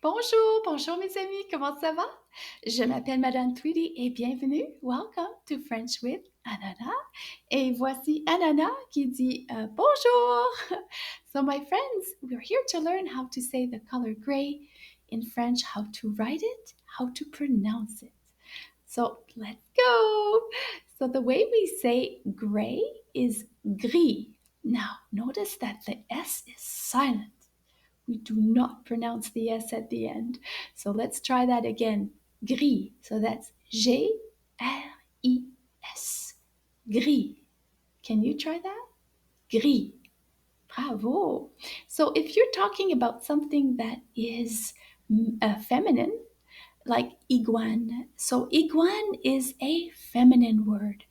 Bonjour, bonjour mes amis, comment ça va? Je m'appelle Madame Tweedy et bienvenue. Welcome to French with Ananas. Et voici Ananas qui dit bonjour. So my friends, we're here to learn how to say the color gray in French, how to write it, how to pronounce it. So let's go. So the way we say gray is gris. Now notice that the S is silent. We do not pronounce the S at the end. So let's try that again. Gris. So that's G-R-I-S. Gris. Can you try that? Gris. Bravo. So if you're talking about something that is feminine, like iguane. So iguane is a feminine word.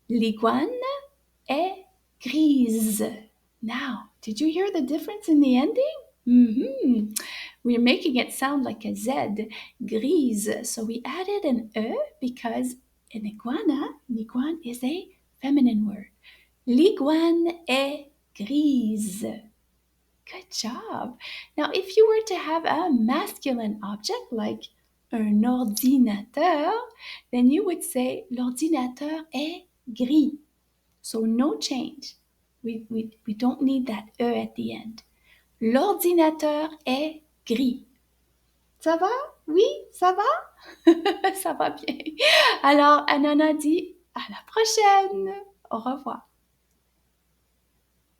L'iguane est grise. Now, did you hear the difference in the ending? We're making it sound like a Z, grise. So we added an E because an iguane is a feminine word. L'iguane est grise. Good job. Now, if you were to have a masculine object like un ordinateur, then you would say l'ordinateur est gris. So no change. We don't need that E at the end. L'ordinateur est gris. Ça va? Oui, ça va? Ça va bien. Alors, Anana dit à la prochaine. Au revoir.